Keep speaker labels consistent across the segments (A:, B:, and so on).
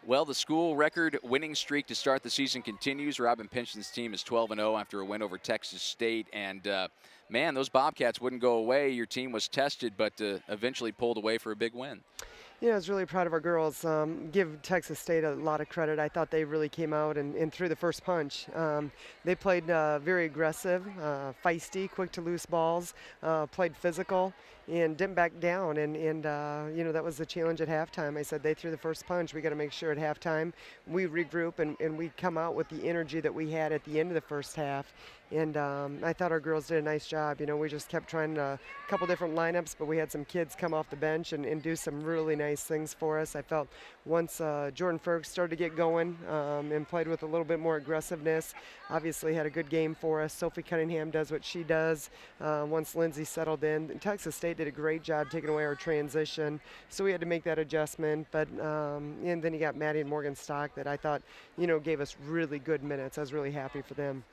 A: Well, the school record winning streak to start the season continues. Robin Pingeton's team is 12-0 after a win over Texas State. And, man, those Bobcats wouldn't go away. Your team was tested, but eventually pulled away for a big win.
B: Yeah, I was really proud of our girls. Give Texas State a lot of credit. I thought they really came out and threw the first punch. They played very aggressive, feisty, quick to loose balls, played physical, and didn't back down. And that was the challenge at halftime. I said they threw the first punch. We got to make sure at halftime we regroup and we come out with the energy that we had at the end of the first half. And I thought our girls did a nice job. We just kept trying a couple different lineups, but we had some kids come off the bench and do some really nice things for us. I felt once Jordan Ferg started to get going and played with a little bit more aggressiveness, obviously had a good game for us. Sophie Cunningham does what she does once Lindsay settled in. And Texas State did a great job taking away our transition, so we had to make that adjustment. But and then you got Maddie and Morgan Stock that I thought, gave us really good minutes. I was really happy for them.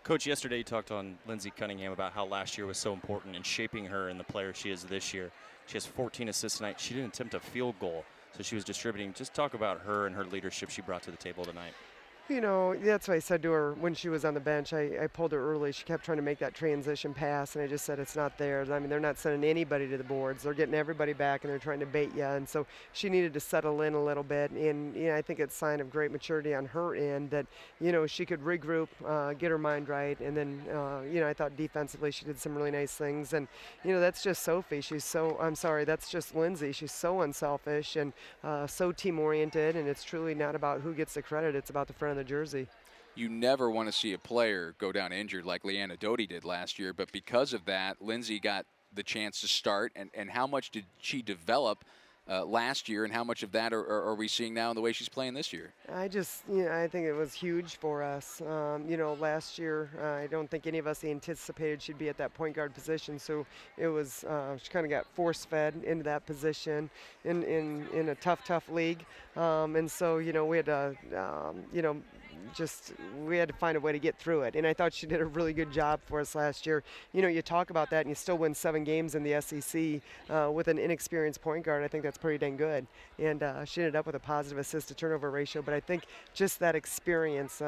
C: Coach, yesterday you talked on Lindsay Cunningham about how last year was so important in shaping her and the player she is this year. She has 14 assists tonight. She didn't attempt a field goal, so she was distributing. Just talk about her and her leadership she brought to the table tonight.
B: That's what I said to her when she was on the bench. I pulled her early. She kept trying to make that transition pass, and I just said it's not there. I mean, they're not sending anybody to the boards. They're getting everybody back, and they're trying to bait you. And so she needed to settle in a little bit. And I think it's a sign of great maturity on her end that she could regroup, get her mind right, and then I thought defensively she did some really nice things. And that's just Sophie. That's just Lindsay. She's so unselfish and so team oriented, and it's truly not about who gets the credit. It's about the front of the jersey.
A: You never want to see a player go down injured like Leanna Doty did last year, but because of that, Lindsay got the chance to start. And how much did she develop last year, and how much of that are we seeing now in the way she's playing this year?
B: I think it was huge for us. Last year, I don't think any of us anticipated she'd be at that point guard position. So it was, she kind of got force-fed into that position in a tough league. And so, we had to, we had to find a way to get through it. And I thought she did a really good job for us last year. You talk about that and you still win 7 games in the SEC with an inexperienced point guard. I think that's pretty dang good. And she ended up with a positive assist to turnover ratio. But I think just that experience,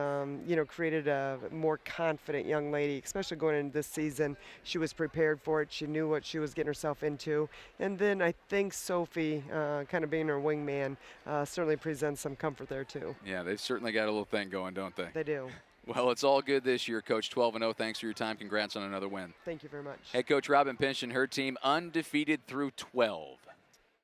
B: created a more confident young lady, especially going into this season. She was prepared for it. She knew what she was getting herself into. And then I think Sophie, kind of being her wingman, certainly presents some comfort there too.
A: Yeah, they've certainly got a little thing going, don't they?
B: They do.
A: Well, it's all good this year, Coach. 12-0. Thanks for your time. Congrats on another win.
B: Thank you very much.
A: Head coach Robin Pingeton, her team undefeated through 12.